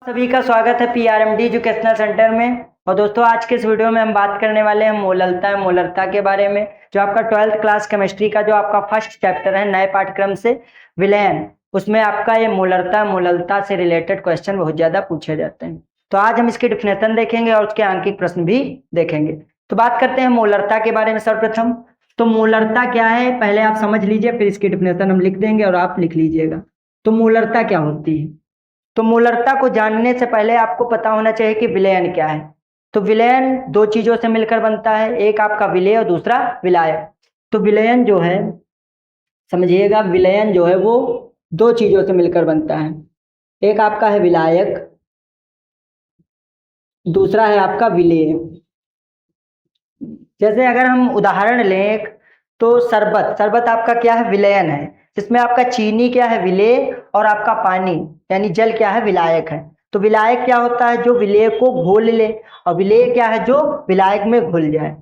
सभी का स्वागत है पीआरएमडी एजुकेशनल सेंटर में। और दोस्तों, आज के इस वीडियो में हम बात करने वाले हैं मोलरता के बारे में, जो आपका 12th क्लास केमिस्ट्री का जो आपका फर्स्ट चैप्टर है नए पाठ्यक्रम से विलयन, उसमें आपका ये मोलरता से रिलेटेड क्वेश्चन बहुत ज्यादा पूछे जाते हैं। तो आज हम इसकी डिफिनेशन देखेंगे और उसके आंकिक प्रश्न भी देखेंगे। तो बात करते हैं मोलरता के बारे में सर्वप्रथम। तो मोलरता क्या है पहले आप समझ लीजिए, फिर इसकी डिफिनेशन हम लिख देंगे और आप लिख लीजिएगा। तो मोलरता क्या होती है? तो मोलरता को जानने से पहले आपको पता होना चाहिए कि विलयन क्या है। तो विलयन दो चीजों से मिलकर बनता है, एक आपका विलेय और दूसरा विलायक। तो विलयन जो है, समझिएगा, विलयन जो है वो दो चीजों से मिलकर बनता है। एक आपका है विलायक, दूसरा है आपका विलेय। जैसे अगर हम उदाहरण लें, तो शरबत आपका क्या है? विलयन है, जिसमें आपका चीनी क्या है? विलेय, और आपका पानी यानी जल क्या है? विलायक है। तो विलायक क्या होता है? जो विलेय को घोल ले, और विलेय क्या है? जो विलायक में घुल जाए।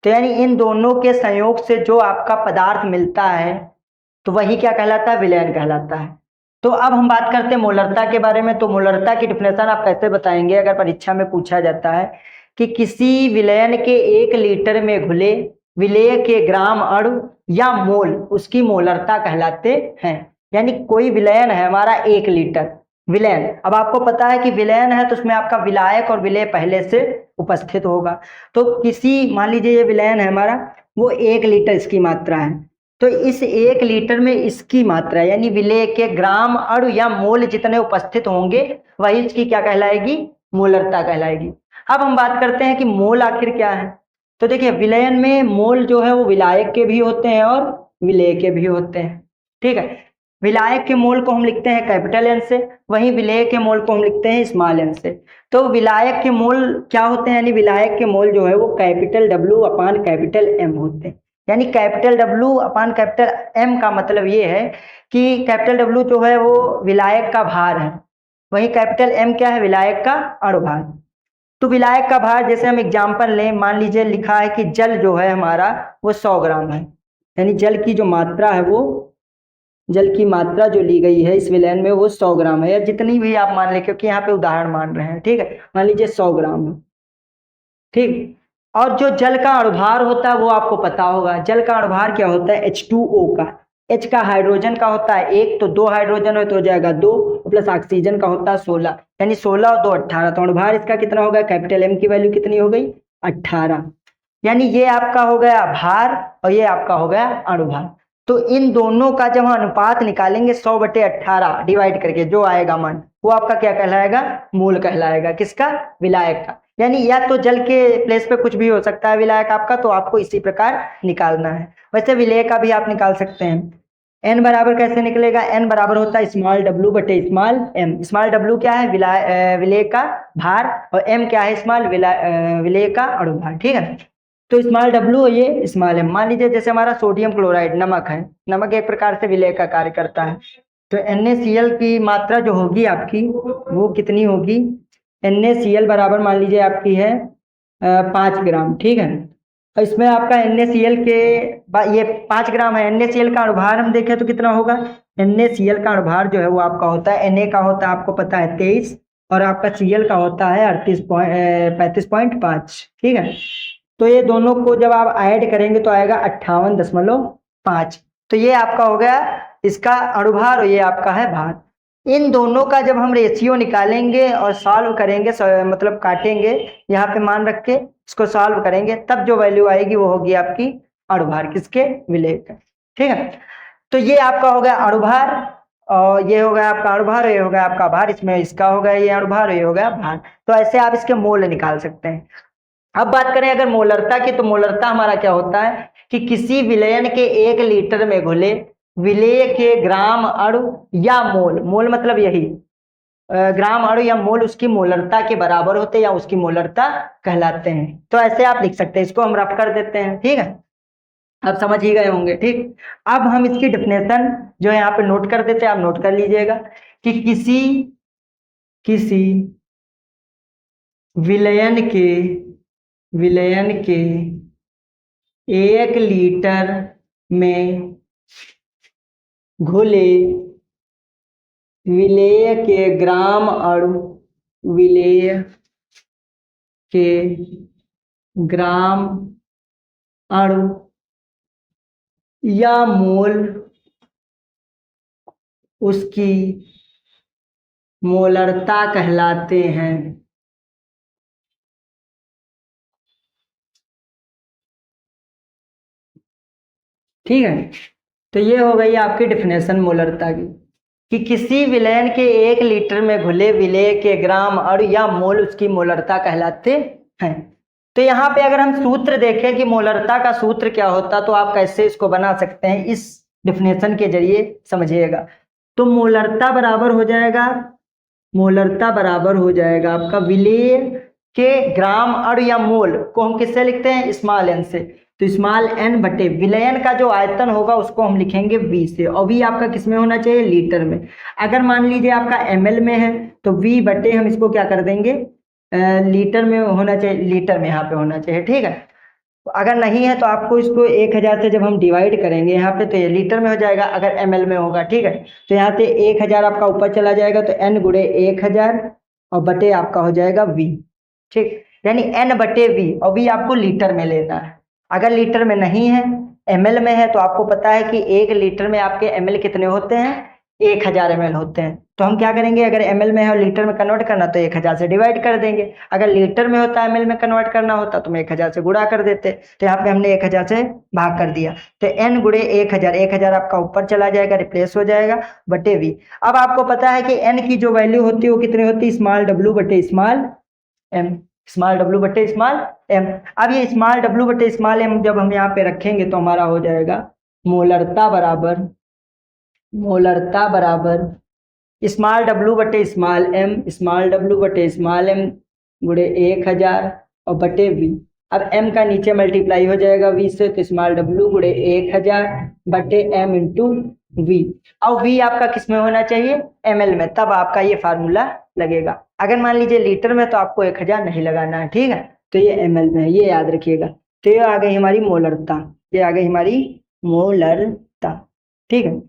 तो यानी इन दोनों के संयोग से जो आपका पदार्थ मिलता है, तो वही क्या कहलाता है? विलयन कहलाता है। तो अब हम बात करते हैं मोलरता के बारे में। तो मोलरता की डिफिनेशन आप कैसे बताएंगे अगर परीक्षा में पूछा जाता है कि किसी विलयन के 1 लीटर में घुले विलेय के ग्राम अणु या मोल उसकी मोलरता कहलाते हैं। यानी कोई विलयन है हमारा 1 लीटर विलयन, अब आपको पता है कि विलयन है तो उसमें आपका विलायक और विलेय पहले से उपस्थित होगा। तो किसी, मान लीजिए ये विलयन है हमारा, वो 1 लीटर इसकी मात्रा है, तो इस 1 लीटर में इसकी मात्रा यानी विलेय के ग्राम अणु या मोल जितने उपस्थित होंगे वही इसकी क्या कहलाएगी? मोलरता कहलाएगी। अब हम बात करते हैं कि मोल आखिर क्या है। तो देखिए, विलयन में मोल जो है वो विलायक के भी होते हैं और विलेय के भी होते हैं। ठीक है, विलायक के मोल को हम लिखते हैं कैपिटल एन से, वहीं विलेय के मोल को हम लिखते हैं स्मॉल एन से। तो विलायक के मोल क्या होते हैं? यानी विलायक के मोल जो है वो कैपिटल डब्ल्यू अपान कैपिटल एम होते हैं। यानी कैपिटल डब्ल्यू अपान कैपिटल एम का मतलब ये है कि कैपिटल डब्ल्यू जो है वो विलायक का भार है, वहीं कैपिटल एम क्या है? विलायक का अणुभार। तो विलायक का भार, जैसे हम एग्जाम्पल लें, मान लीजिए लिखा है कि जल जो है हमारा वो 100 ग्राम है, यानी जल की जो मात्रा है वो, जल की मात्रा जो ली गई है इस विलयन में वो 100 ग्राम है, या जितनी भी आप मान ले, क्योंकि यहाँ पे उदाहरण मान रहे हैं। ठीक है, मान लीजिए 100 ग्राम है। ठीक, और जो जल का अणुभार होता है वो आपको पता होगा। जल का अणुभार क्या होता है? H2O का, H का हाइड्रोजन का होता है 1, तो 2 हाइड्रोजन हो तो हो जाएगा 2, प्लस ऑक्सीजन का होता है 16, यानी 16 और 2 18। तो अणुभार इसका कितना होगा? कैपिटल एम की वैल्यू कितनी हो गई? 18। यानी ये आपका हो गया भार और ये आपका हो गया अणुभार। तो इन दोनों का जब हम अनुपात निकालेंगे 100/18 डिवाइड करके, जो आएगा मान वो आपका क्या कहलाएगा? मोल कहलाएगा। किसका? विलायक का। यानी या तो जल के प्लेस पे कुछ भी हो सकता है विलायक आपका, तो आपको इसी प्रकार निकालना है। वैसे विलेय का भी आप निकाल सकते हैं। एन बराबर कैसे निकलेगा? एन बराबर होता है स्मॉल डब्ल्यू बटे स्मॉल एम। स्मॉल डब्ल्यू क्या है? विलेय का भार, और एम क्या है? स्मॉल विलेय का अणुभार। ठीक है, तो स्मॉल डब्ल्यू और ये स्मॉल एम। मान लीजिए जैसे हमारा सोडियम क्लोराइड नमक है, नमक एक प्रकार से विलेय का कार्य करता है। तो NaCl की मात्रा जो होगी आपकी वो कितनी होगी? NaCl बराबर मान लीजिए आपकी है 5 ग्राम। ठीक है, और इसमें आपका NaCl के ये 5 ग्राम है। NaCl का अणुभार हम देखें तो कितना होगा? NaCl का अणुभार जो है वो आपका होता है, Na का होता है आपको पता है 23, और आपका Cl का होता है 35.5। ठीक है, तो ये दोनों को जब आप ऐड करेंगे तो आएगा 58.5। तो ये आपका हो गया इसका अणुभार और ये आपका है भार। इन दोनों का जब हम रेशियो निकालेंगे और सॉल्व करेंगे, मतलब काटेंगे यहाँ पे मान रख के इसको सॉल्व करेंगे, तब जो वैल्यू आएगी वो होगी आपकी अणुभार। किसके? विलेय का। ठीक है, तो ये आपका हो गया अणुभार, और ये हो गया आपका अणुभार, ये हो गया आपका भार, इसमें इसका हो गया ये अणुभार, ये हो गया भार। तो ऐसे आप इसके मोल निकाल सकते हैं। अब बात करें अगर मोलरता की, तो मोलरता हमारा क्या होता है कि किसी विलयन के 1 लीटर में घुले विलेय के ग्राम अणु या मोल, मोल मतलब यही ग्राम अणु या मोल उसकी मोलरता के बराबर होते हैं या उसकी मोलरता कहलाते हैं। तो ऐसे आप लिख सकते हैं, इसको हम रफ कर देते हैं। ठीक है, आप समझ ही गए होंगे। ठीक, अब हम इसकी डेफिनेशन जो है यहाँ पे नोट कर देते हैं, आप नोट कर लीजिएगा कि किसी किसी विलयन के 1 लीटर में घुले विलेय के ग्राम अणु विलेय के ग्राम अणु या मोल उसकी मोलरता कहलाते हैं। ठीक है, तो ये हो गई आपकी डिफिनेशन मोलरता की, कि किसी विलयन के 1 लीटर में घुले विलेय के ग्राम अणु या मोल उसकी मोलरता कहलाते हैं। तो यहाँ पे अगर हम सूत्र देखें कि मोलरता का सूत्र क्या होता, तो आप कैसे इसको बना सकते हैं, इस डिफिनेशन के जरिए समझिएगा। तो मोलरता बराबर हो जाएगा, मोलरता बराबर हो जाएगा आपका विलेय के ग्राम अणु या मोल को हम किससे लिखते हैं, स्मॉल एन से। तो स्मॉल एन बटे विलयन का जो आयतन होगा उसको हम लिखेंगे वी से, और वी आपका किस में होना चाहिए, लीटर में। अगर मान लीजिए आपका ml में है तो वी बटे हम इसको क्या कर देंगे, लीटर में होना चाहिए, लीटर में यहाँ पे होना चाहिए। ठीक है, अगर नहीं है तो आपको इसको 1000 से जब हम डिवाइड करेंगे यहाँ पे तो ये लीटर में हो जाएगा, अगर ml में होगा। ठीक है, तो यहाँ से 1000 आपका ऊपर चला जाएगा तो n गुणे 1000 और बटे आपका हो जाएगा v। ठीक, यानी n बटे v, और v आपको लीटर में लेना है। अगर लीटर में नहीं है, ml में है, तो आपको पता है कि 1 लीटर में आपके ml कितने होते हैं, 1000 ml होते हैं। तो हम क्या करेंगे, अगर ml में है और लीटर में कन्वर्ट करना तो 1000 से डिवाइड कर देंगे, अगर लीटर में होता ml में कन्वर्ट करना होता तो हम 1000 से गुणा कर देते। तो यहाँ पे हमने 1000 से भाग कर दिया, तो n गुणे 1000, 1000 आपका ऊपर चला जाएगा, रिप्लेस हो जाएगा, बटे v। अब आपको पता है कि n की जो वैल्यू होती है वो कितनी होती है, स्मॉल w बटे स्मॉल m, स्मॉल w बटे स्मॉल m। अब ये स्मॉल w बटे स्मॉल m जब हम यहाँ पे रखेंगे तो हमारा हो जाएगा मोलरता बराबर, मोलरता बराबर स्मॉल w बटे स्मॉल m, स्मॉल w बटे स्मॉल m गुणे 1000 और बटे v। अब m का नीचे मल्टीप्लाई हो जाएगा v से, तो स्मॉल w गुणे 1000 बटे m इंटू v, और v आपका किस में होना चाहिए, ml में, तब आपका ये फार्मूला लगेगा। अगर मान लीजिए लीटर में तो आपको 1000 नहीं लगाना है। ठीक है, तो ये ml में है, ये याद रखिएगा। तो ये आ गई हमारी मोलरता, ये आ गई हमारी मोलरता। ठीक है,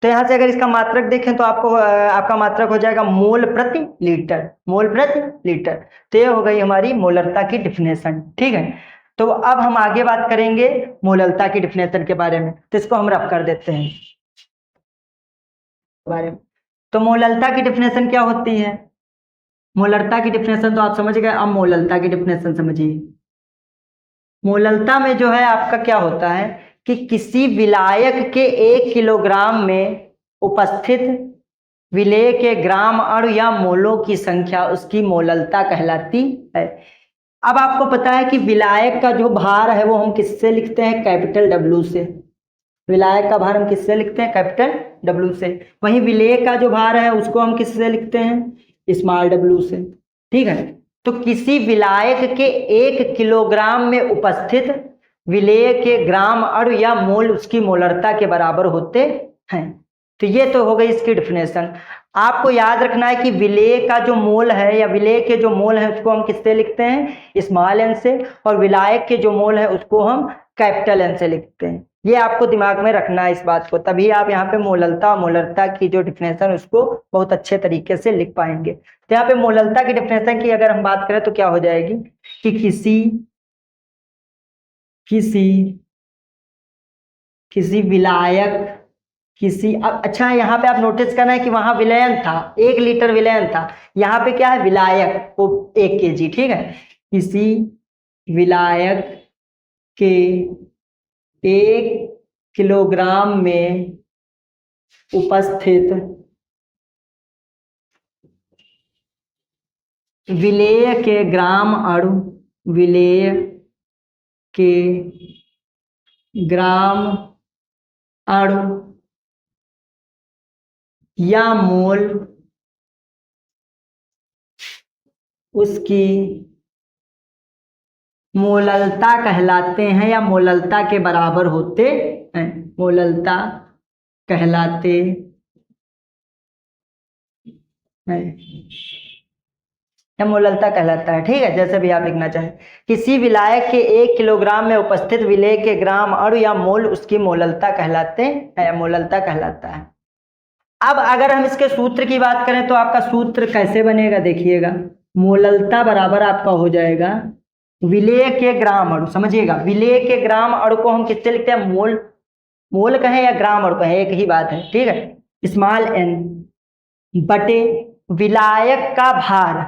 तो यहाँ से अगर इसका मात्रक देखें तो आपको आपका मात्रक हो जाएगा मोल प्रति लीटर, मोल प्रति लीटर। तो ये हो गई हमारी मोलरता की डिफिनेशन। ठीक है, तो अब हम आगे बात करेंगे मोलरता की डिफिनेशन के बारे में, तो इसको हम रफ कर देते हैं बारे में। तो मोलरता की डिफिनेशन क्या होती है, मोलरता की डिफिनेशन तो आप समझ गए, अब मोलरता की डिफिनेशन समझिए। मोलरता में जो है आपका क्या होता है कि किसी विलायक के 1 किलोग्राम में उपस्थित विलेय के ग्राम अणु या मोलों की संख्या उसकी मोलरता कहलाती है। अब आपको पता है कि विलायक का जो भार है वो हम किससे लिखते हैं, कैपिटल W से। विलायक का भार हम किससे लिखते हैं, कैपिटल W से। वहीं विलेय का जो भार है उसको हम किससे लिखते हैं, स्मॉल w से। ठीक है, तो किसी विलायक के 1 किलोग्राम में उपस्थित विलेय के ग्राम अणु या मोल उसकी मोलरता के बराबर होते हैं। तो ये तो हो गई इसकी डिफिनेशन। आपको याद रखना है कि विलेय का जो मोल है या विलेय के जो मोल है उसको हम किससे लिखते हैं, स्मॉल एन से, और विलायक के जो मोल है उसको हम कैपिटल एन से लिखते हैं। ये आपको दिमाग में रखना है इस बात को, तभी आप यहाँ पे मोलरता और मोलरता की जो डिफिनेशन उसको बहुत अच्छे तरीके से लिख पाएंगे। तो यहाँ पे मोलरता की डिफिनेशन की अगर हम बात करें तो क्या हो जाएगी कि किसी विलायक अच्छा यहाँ पे आप नोटिस करना है कि वहां विलयन था, 1 लीटर विलयन था, यहाँ पे क्या है, विलायक वो 1 kg। ठीक है, किसी विलायक के 1 किलोग्राम में उपस्थित विलेय के ग्राम अणु, विलेय के ग्राम अणु या मोल उसकी मोलरता कहलाते हैं या मोलरता के बराबर होते हैं, मोलरता कहलाते हैं या मोलरता कहलाता है। ठीक है, जैसे भी आप लिखना चाहें, किसी विलायक के 1 किलोग्राम में उपस्थित विलेय के ग्राम अणु या मोल उसकी मोलरता कहलाते हैं या मोलरता कहलाता है। अब अगर हम इसके सूत्र की बात करें तो आपका सूत्र कैसे बनेगा देखिएगा, मोललता बराबर आपका हो जाएगा विलेय के ग्राम अणु, समझिएगा विलेय के ग्राम अणु को हम किससे लिखते हैं, मोल, मोल कहें या ग्राम अणु कहें एक ही बात है, ठीक है, स्मॉल एन बटे विलायक का भार,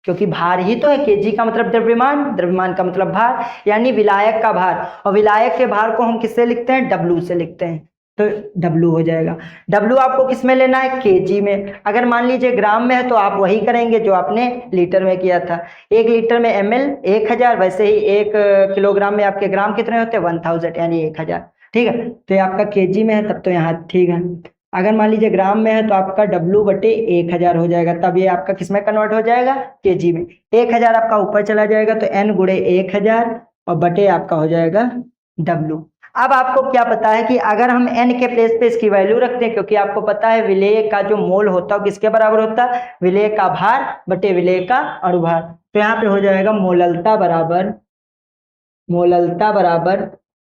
क्योंकि भार ही तो है, केजी का मतलब द्रव्यमान, द्रव्यमान का मतलब भार, यानी विलायक का भार, और विलायक के भार को हम किससे लिखते हैं, डब्लू से लिखते हैं, तो डब्लू हो जाएगा। डब्लू आपको किस में लेना है, केजी में। अगर मान लीजिए ग्राम में है तो आप वही करेंगे जो आपने लीटर में किया था, 1 लीटर में ml 1000, वैसे ही 1 किलोग्राम में आपके ग्राम कितने होते हैं, 1000 यानी 1000, ठीक है। तो ये आपका केजी में है तब तो यहाँ ठीक है। अगर मान लीजिए ग्राम में है तो आपका W बटे 1000 हो जाएगा, तब ये आपका किस में कन्वर्ट हो जाएगा, केजी में। 1000 आपका ऊपर चला जाएगा तो N गुणे 1000 और बटे आपका हो जाएगा W। अब आपको क्या पता है कि अगर हम N के प्लेस पे इसकी वैल्यू रखते हैं, क्योंकि आपको पता है विलेय का जो मोल होता है किसके बराबर होता है, विलेय का भार बटे विलेय का अणुभार। तो यहाँ पे हो जाएगा मोललता बराबर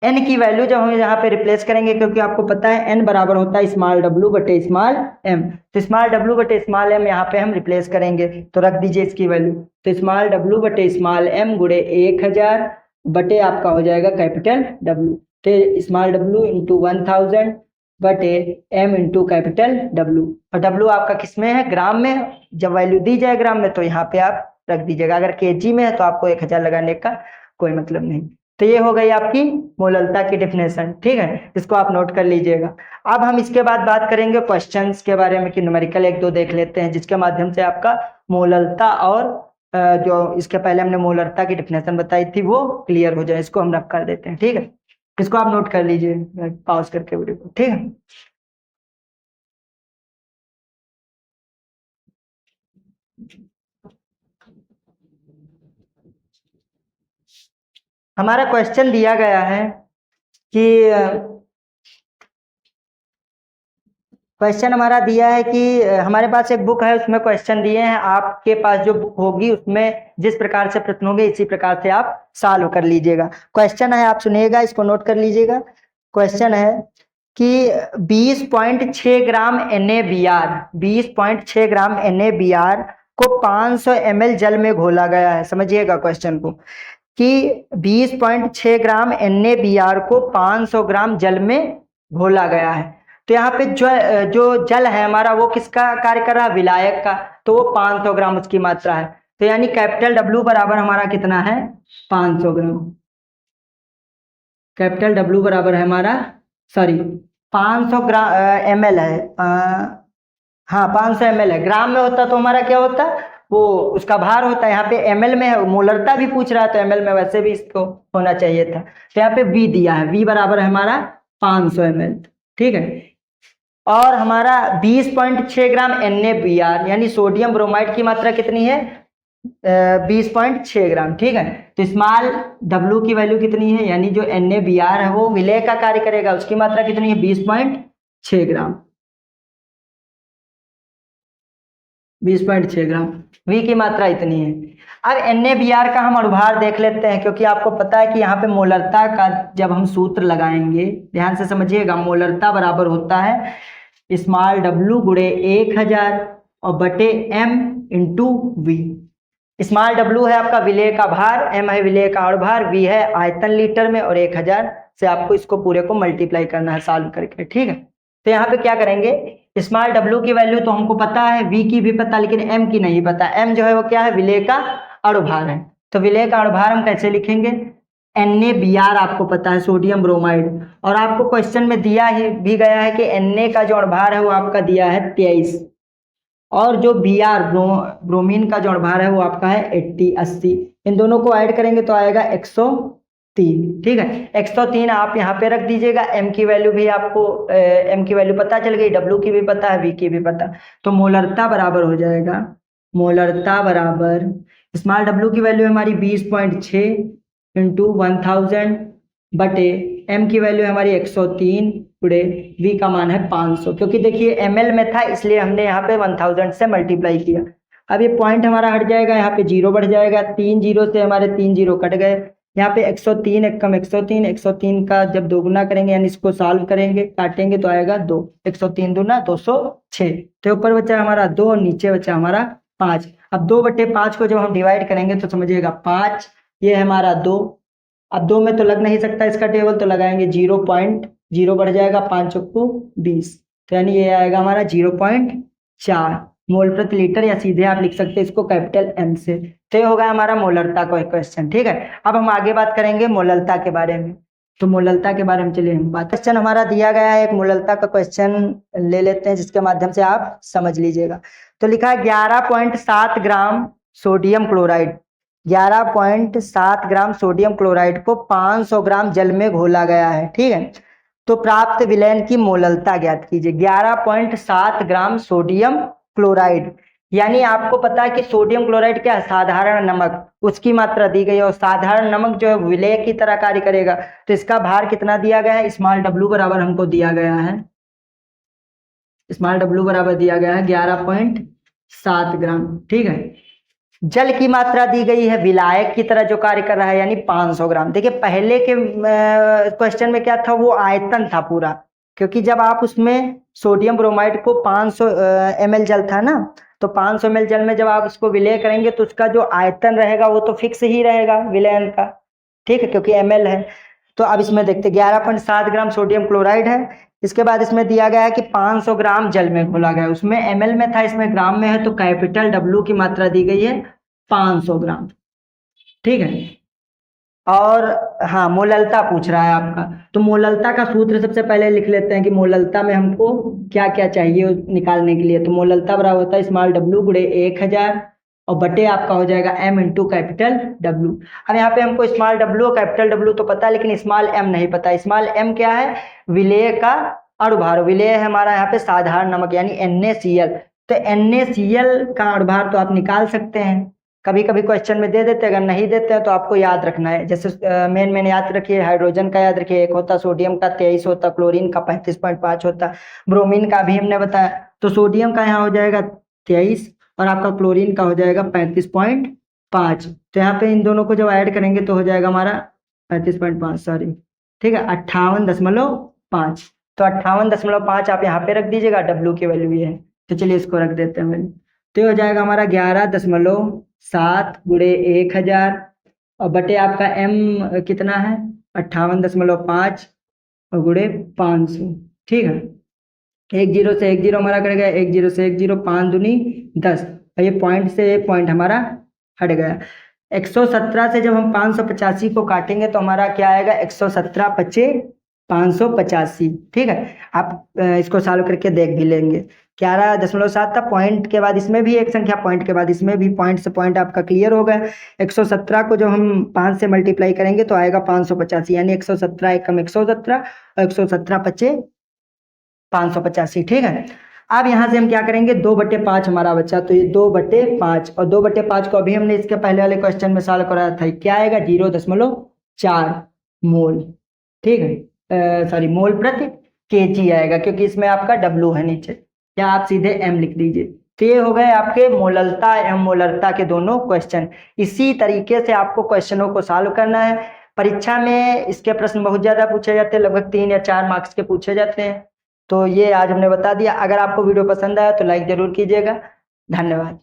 N की वैल्यू जब हम यहाँ पे रिप्लेस करेंगे, क्योंकि आपको पता है N बराबर होता है स्मॉल w बटे स्मॉल m, तो स्मॉल w बटे स्मॉल m यहाँ पे हम रिप्लेस करेंगे, तो रख दीजिए इसकी वैल्यू, तो स्मॉल w बटे स्मॉल m गुणे 1000 बटे आपका हो जाएगा कैपिटल W, तो स्मॉल w इंटू 1000 बटे m इंटू कैपिटल W, और W आपका किस में है, ग्राम में। जब वैल्यू दी जाए ग्राम में तो यहाँ पे आप रख दीजिएगा, अगर केजी में है तो आपको 1000 लगाने का कोई मतलब नहीं। तो ये हो गई आपकी मोललता की डेफिनेशन, ठीक है, इसको आप नोट कर लीजिएगा। अब हम इसके बाद बात करेंगे क्वेश्चंस के बारे में, कि न्यूमेरिकल 1-2 देख लेते हैं, जिसके माध्यम से आपका मोललता और जो इसके पहले हमने मोललता की डेफिनेशन बताई थी वो क्लियर हो जाए। इसको हम रख कर देते हैं, ठीक है, इसको आप नोट कर लीजिए पॉज करके वीडियो को, ठीक है। हमारा क्वेश्चन दिया गया है कि क्वेश्चन हमारा दिया है कि हमारे पास एक बुक है, उसमें क्वेश्चन दिए हैं, आपके पास जो बुक होगी उसमें जिस प्रकार से प्रश्न होंगे इसी प्रकार से आप सॉल्व कर लीजिएगा। क्वेश्चन है, आप सुनिएगा, इसको नोट कर लीजिएगा। क्वेश्चन है कि 20.6 ग्राम NaBr 20.6 ग्राम NaBr को 500 ml जल में घोला गया है। समझिएगा क्वेश्चन को, कि 20.6 ग्राम NaBr को 500 ग्राम जल में घोला गया है। तो यहाँ पे जो जल है हमारा वो किसका कार्य कर रहा है, विलायक का, तो वो 500 ग्राम उसकी मात्रा है। तो यानी कैपिटल W बराबर हमारा कितना है, 500 ग्राम। कैपिटल W बराबर है हमारा, सॉरी 500 ग्राम ml है, हाँ 500 ml है। ग्राम में होता तो हमारा क्या होता, वो उसका भार होता है, यहाँ पे ml में है, मोलरता भी पूछ रहा है तो ml में वैसे भी इसको होना चाहिए था। तो यहाँ पे V दिया है, V बराबर है हमारा 500 ml, ठीक है। और हमारा 20.6 ग्राम NaBr यानी सोडियम ब्रोमाइड की मात्रा कितनी है, 20.6 ग्राम, ठीक है। तो स्मॉल W की वैल्यू कितनी है, यानी जो NaBr है वो विलेय का कार्य करेगा, उसकी मात्रा कितनी है, 20.6 ग्राम, 20.6 ग्राम, V की मात्रा इतनी है। अब NaBr का हम अणुभार देख लेते हैं, क्योंकि आपको पता है कि यहाँ पे मोलरता का जब हम सूत्र लगाएंगे, ध्यान से समझिएगा, मोलरता बराबर होता है स्मॉल W गुणे 1000 और बटे M into V। Small W है आपका विलेय का भार, M है विलेय का अणुभार, V है आयतन लीटर में, और 1000 से आपको इसको पूरे को मल्टीप्लाई करना है सॉल्व करके, ठीक है। तो यहाँ पे क्या करेंगे, स्मॉल W की वैल्यू तो हमको पता है, V की भी पता, लेकिन M की नहीं पता। M जो है वो क्या है, विलेय का अणुभार है, तो विलेय का अणुभार हम कैसे लिखेंगे, NaBr आपको पता है सोडियम ब्रोमाइड, और आपको क्वेश्चन में दिया ही भी गया है कि Na का जो अणुभार है वो आपका दिया है 23, और जो Br ब्रोमीन का जो अणुभार है वो आपका है 80। इन दोनों को ऐड करेंगे तो आएगा 103, ठीक है। 103 आप यहाँ पे रख दीजिएगा। M की वैल्यू भी आपको M की वैल्यू पता चल गई, W की भी पता है, V की भी पता, तो मोलरता बराबर हो जाएगा, मोलरता बराबर स्मॉल W की वैल्यू हमारी 20.6 इंटू 1000 बटे M की वैल्यू हमारी 103 गुणे V का मान है 500, क्योंकि देखिए ml में था इसलिए हमने यहाँ पे 1000 से मल्टीप्लाई किया। अब ये पॉइंट हमारा हट जाएगा, यहाँ पे जीरो बढ़ जाएगा, 3 जीरो से हमारे 3 जीरो कट गए, यहाँ पे 103 एक कम 103, 103 का जब दोगुना करेंगे यानी इसको सॉल्व करेंगे काटेंगे तो आएगा 2, 103 दूना 206। तो ऊपर बचा हमारा 2 और नीचे बचा हमारा 5। अब 2/5 को जब हम डिवाइड करेंगे तो समझिएगा 5, ये है हमारा 2। अब 2 में तो लग नहीं सकता इसका टेबल, तो लगाएंगे 0.0 बढ़ जाएगा, 5 चौको 20, तो यानी ये आएगा हमारा 0.4 मोल प्रति लीटर, या सीधे आप लिख सकते हैं इसको कैपिटल एम से। तो ये होगा हमारा मोलरता का क्वेश्चन। ठीक है, अब हम आगे बात करेंगे मोललता के बारे में। तो मोललता के बारे में चलिए हम बात, क्वेश्चन हमारा दिया गया है, एक मोललता का क्वेश्चन ले लेते हैं जिसके माध्यम से आप समझ लीजिएगा। तो लिखा है 11.7 gram sodium chloride, 11.7 gram sodium chloride को 500 ग्राम जल में घोला गया है। ठीक है, तो प्राप्त विलयन की मोललता ज्ञात कीजिए। 11.7 ग्राम सोडियम क्लोराइड, यानी आपको पता है कि सोडियम क्लोराइड क्या है, साधारण नमक, उसकी मात्रा दी गई है, और साधारण नमक जो है विलेय की तरह कार्य करेगा। तो इसका भार कितना दिया गया है, स्मॉल डब्ल्यू बराबर हमको दिया गया है, स्मॉल डब्ल्यू बराबर दिया गया है 11.7 ग्राम। ठीक है, जल की मात्रा दी गई है विलायक की तरह जो कार्य कर रहा है, यानी 500 ग्राम। देखिए पहले के क्वेश्चन में क्या था, वो आयतन था पूरा, क्योंकि जब आप उसमें सोडियम ब्रोमाइड को 500 ml जल था ना, तो 500 ml जल में जब आप उसको विलय करेंगे तो उसका जो आयतन रहेगा वो तो फिक्स ही रहेगा विलयन का। ठीक है, क्योंकि ml है। तो अब इसमें देखते 11.7 ग्राम सोडियम क्लोराइड है, इसके बाद इसमें दिया गया है कि 500 ग्राम जल में घोला गया, उसमें ml में था, इसमें ग्राम में है, तो कैपिटल W की मात्रा दी गई है 500 ग्राम। ठीक है, और हाँ मोललता पूछ रहा है आपका, तो मोललता का सूत्र सबसे पहले लिख लेते हैं कि मोललता में हमको क्या क्या चाहिए निकालने के लिए। तो मोललता बराबर होता है स्मॉल डब्ल्यू गुणे 1000 और बटे आपका हो जाएगा m इंटू कैपिटल डब्ल्यू। अब यहाँ पे हमको स्मॉल डब्ल्यू और कैपिटल डब्ल्यू तो पता है, लेकिन स्मॉल m नहीं पता। स्मॉल m क्या है, विलेय का अणुभार, विलेय है हमारा यहाँ पे साधारण नमक यानी NaCl, तो NaCl का अणुभार तो आप निकाल सकते हैं, कभी कभी क्वेश्चन में दे देते हैं, अगर नहीं देते हैं तो आपको याद रखना है। जैसे मेन याद रखिए, हाइड्रोजन का याद रखिए, एक होता सोडियम का 23 होता, क्लोरीन का 35.5 होता, ब्रोमीन का भी हमने बताया। तो सोडियम का यहाँ हो जाएगा 23 और आपका क्लोरीन का हो जाएगा 35.5। तो यहाँ पे इन दोनों को जब ऐड करेंगे तो हो जाएगा हमारा 35.5, सॉरी, ठीक है 58.5। तो 58.5 आप यहाँ पे रख दीजिएगा, डब्ल्यू की वैल्यू ये है, तो चलिए इसको रख देते हैं वैल्यू। तो ये हो जाएगा हमारा 11.7 गुणे 1000 और बटे आपका m कितना है 58.5 और गुणे 500। ठीक है, 10 से 10 हमारा कट गया, 10 से 10, 5 दूनी 10, और ये पॉइंट से पॉइंट हमारा हट गया। 117 से जब हम 585 को काटेंगे तो हमारा क्या आएगा, 117 पचे 585। ठीक है, आप इसको सॉल्व करके देख भी लेंगे। 11.7 था, पॉइंट के बाद इसमें भी एक संख्या, पॉइंट के बाद इसमें भी, पॉइंट से पॉइंट आपका क्लियर हो गया। 117 को जब हम 5 से मल्टीप्लाई करेंगे तो आएगा 585, यानी 117 एक कम 117 और 117 पचे 585। ठीक है, अब यहाँ से हम क्या करेंगे, 2/5 हमारा बचा, तो ये 2/5 और 2/5 को अभी हमने इसके पहले वाले क्वेश्चन में सॉल्व कराया था, क्या आएगा 0.4 मोल। ठीक है, सॉरी मोल प्रति केजी आएगा, क्योंकि इसमें आपका डब्ल्यू है नीचे, या आप सीधे m लिख दीजिए। तो ये हो गए आपके मोललता एवं मोलरता के दोनों क्वेश्चन। इसी तरीके से आपको क्वेश्चनों को सॉल्व करना है। परीक्षा में इसके प्रश्न बहुत ज्यादा पूछे जाते हैं, लगभग 3 या 4 मार्क्स के पूछे जाते हैं। तो ये आज हमने बता दिया। अगर आपको वीडियो पसंद आया तो लाइक जरूर कीजिएगा। धन्यवाद।